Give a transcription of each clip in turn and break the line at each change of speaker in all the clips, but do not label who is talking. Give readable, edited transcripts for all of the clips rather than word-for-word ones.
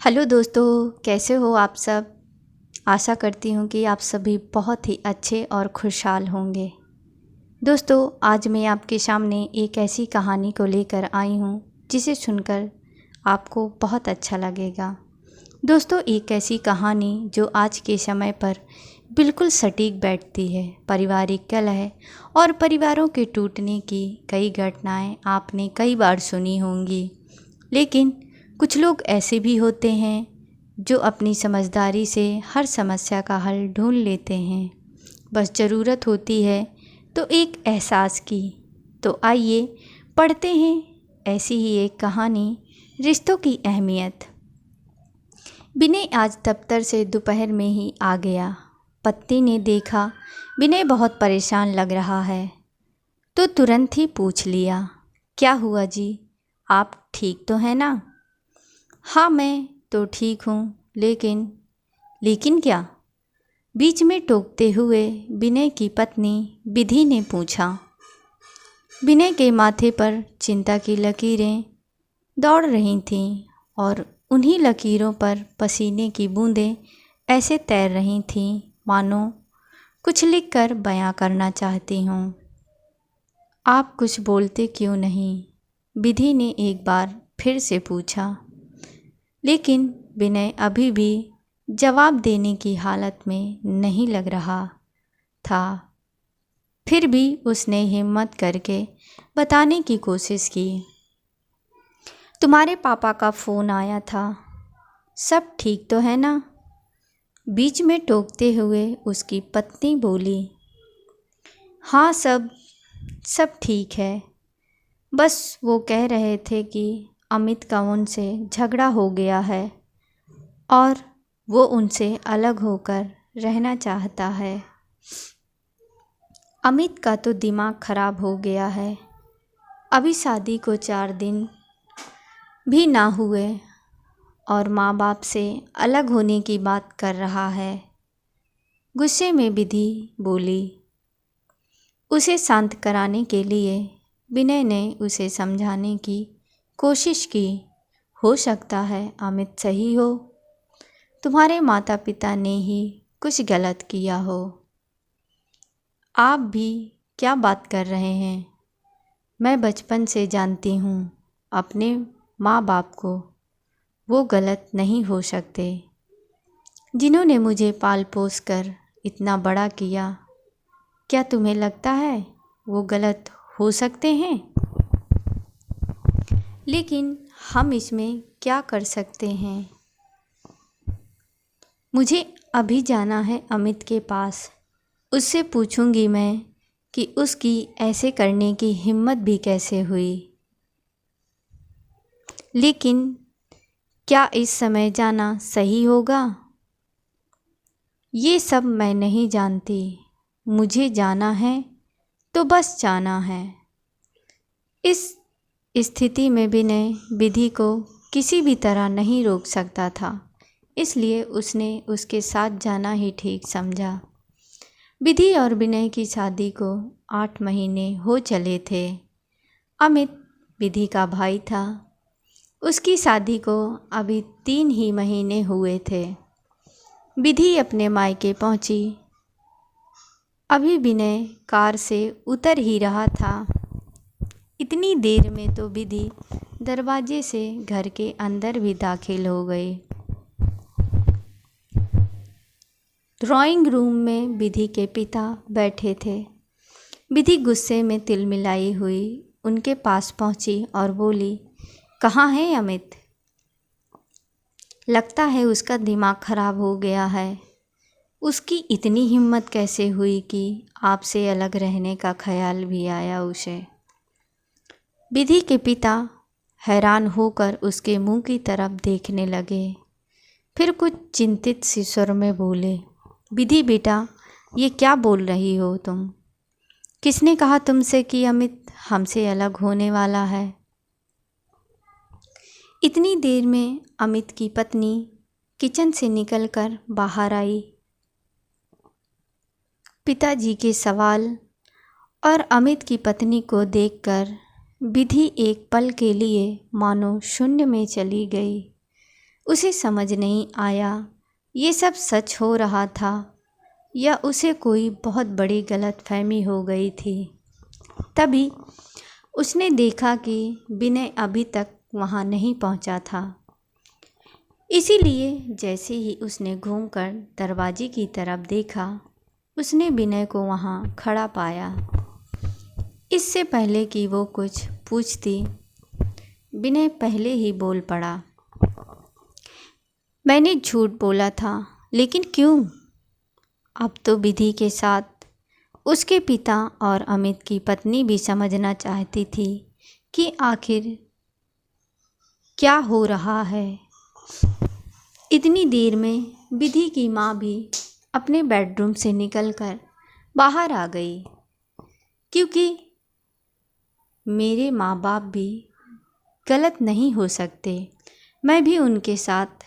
Hello दोस्तों, कैसे हो आप सब। आशा करती हूँ कि आप सभी बहुत ही अच्छे और खुशहाल होंगे। दोस्तों, आज मैं आपके सामने एक ऐसी कहानी को लेकर आई हूँ जिसे सुनकर आपको बहुत अच्छा लगेगा। दोस्तों, एक ऐसी कहानी जो आज के समय पर बिल्कुल सटीक बैठती है। पारिवारिक कलह और परिवारों के टूटने की कई घटनाएं आपने कई बार सुनी होंगी, लेकिन कुछ लोग ऐसे भी होते हैं जो अपनी समझदारी से हर समस्या का हल ढूंढ लेते हैं। बस ज़रूरत होती है तो एक एहसास की। तो आइए पढ़ते हैं ऐसी ही एक कहानी, रिश्तों की अहमियत। विनय आज दफ्तर से दोपहर में ही आ गया। पत्नी ने देखा विनय बहुत परेशान लग रहा है तो तुरंत ही पूछ लिया, क्या हुआ जी, आप ठीक तो हैं ना। हाँ, मैं तो ठीक हूँ, लेकिन क्या? बीच में टोकते हुए विनय की पत्नी विधि ने पूछा। विनय के माथे पर चिंता की लकीरें दौड़ रही थीं और उन्हीं लकीरों पर पसीने की बूंदें ऐसे तैर रही थीं मानो कुछ लिखकर बयां करना चाहती हूँ। आप कुछ बोलते क्यों नहीं? विधि ने एक बार फिर से पूछा, लेकिन विनय अभी भी जवाब देने की हालत में नहीं लग रहा था। फिर भी उसने हिम्मत करके बताने की कोशिश की। तुम्हारे पापा का फ़ोन आया था, सब ठीक तो है ना? बीच में टोकते हुए उसकी पत्नी बोली। हाँ, सब ठीक है। बस वो कह रहे थे कि अमित का उनसे झगड़ा हो गया है और वो उनसे अलग होकर रहना चाहता है। अमित का तो दिमाग खराब हो गया है। अभी शादी को 4 दिन भी ना हुए और माँ बाप से अलग होने की बात कर रहा है। गुस्से में विधि बोली। उसे शांत कराने के लिए विनय ने उसे समझाने की कोशिश की। हो सकता है अमित सही हो, तुम्हारे माता पिता ने ही कुछ गलत किया हो। आप भी क्या बात कर रहे हैं? मैं बचपन से जानती हूँ अपने माँ बाप को, वो गलत नहीं हो सकते। जिन्होंने मुझे पाल पोस कर इतना बड़ा किया, क्या तुम्हें लगता है वो गलत हो सकते हैं? लेकिन हम इसमें क्या कर सकते हैं? मुझे अभी जाना है अमित के पास। उससे पूछूंगी मैं कि उसकी ऐसे करने की हिम्मत भी कैसे हुई। लेकिन क्या इस समय जाना सही होगा? ये सब मैं नहीं जानती। मुझे जाना है तो बस जाना है। इस स्थिति में विनय विधि को किसी भी तरह नहीं रोक सकता था, इसलिए उसने उसके साथ जाना ही ठीक समझा। विधि और विनय की शादी को 8 महीने हो चले थे। अमित विधि का भाई था। उसकी शादी को अभी 3 ही महीने हुए थे। विधि अपने मायके पहुंची। अभी विनय कार से उतर ही रहा था। इतनी देर में तो विधि दरवाजे से घर के अंदर भी दाखिल हो गई। ड्राइंग रूम में विधि के पिता बैठे थे। विधि गुस्से में तिलमिलाई हुई उनके पास पहुंची और बोली, कहाँ है अमित? लगता है उसका दिमाग खराब हो गया है। उसकी इतनी हिम्मत कैसे हुई कि आपसे अलग रहने का ख्याल भी आया उसे? विधि के पिता हैरान होकर उसके मुंह की तरफ देखने लगे। फिर कुछ चिंतित सी स्वर में बोले, विधि बेटा, ये क्या बोल रही हो तुम? किसने कहा तुमसे कि अमित हमसे अलग होने वाला है? इतनी देर में अमित की पत्नी किचन से निकलकर बाहर आई। पिताजी के सवाल और अमित की पत्नी को देखकर विधि एक पल के लिए मानो शून्य में चली गई। उसे समझ नहीं आया ये सब सच हो रहा था या उसे कोई बहुत बड़ी गलतफहमी हो गई थी। तभी उसने देखा कि विनय अभी तक वहाँ नहीं पहुँचा था। इसीलिए जैसे ही उसने घूमकर दरवाजे की तरफ देखा, उसने विनय को वहाँ खड़ा पाया। इससे पहले कि वो कुछ पूछती, विनय पहले ही बोल पड़ा, मैंने झूठ बोला था, लेकिन क्यों? अब तो विधि के साथ उसके पिता और अमित की पत्नी भी समझना चाहती थी कि आखिर क्या हो रहा है। इतनी देर में विधि की माँ भी अपने बेडरूम से निकलकर बाहर आ गई, क्योंकि मेरे माँ बाप भी गलत नहीं हो सकते। मैं भी उनके साथ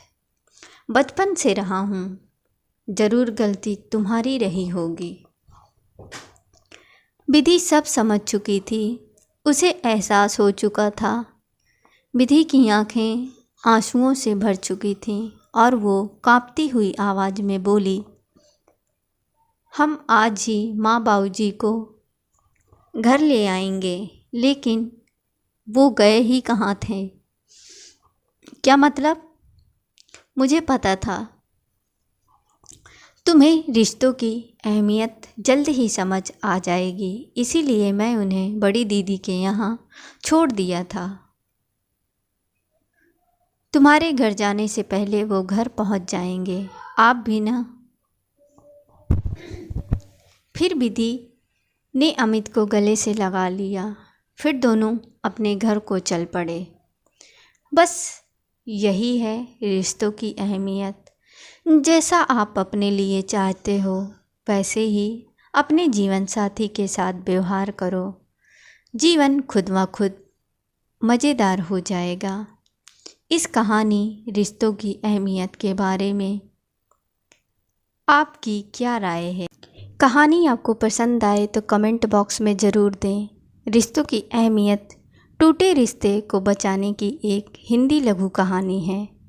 बचपन से रहा हूँ। ज़रूर गलती तुम्हारी रही होगी। विधि सब समझ चुकी थी। उसे एहसास हो चुका था। विधि की आंखें आंसुओं से भर चुकी थीं और वो कांपती हुई आवाज़ में बोली, हम आज ही माँ बाबूजी को घर ले आएंगे, लेकिन वो गए ही कहाँ थे? क्या मतलब? मुझे पता था तुम्हें रिश्तों की अहमियत जल्द ही समझ आ जाएगी, इसीलिए मैं उन्हें बड़ी दीदी के यहाँ छोड़ दिया था। तुम्हारे घर जाने से पहले वो घर पहुँच जाएंगे, आप भी ना। फिर विधि ने अमित को गले से लगा लिया। फिर दोनों अपने घर को चल पड़े। बस यही है रिश्तों की अहमियत। जैसा आप अपने लिए चाहते हो वैसे ही अपने जीवन साथी के साथ व्यवहार करो। जीवन खुद व खुद मज़ेदार हो जाएगा। इस कहानी रिश्तों की अहमियत के बारे में आपकी क्या राय है? कहानी आपको पसंद आए तो कमेंट बॉक्स में ज़रूर दें। रिश्तों की अहमियत टूटे रिश्ते को बचाने की एक हिंदी लघु कहानी है।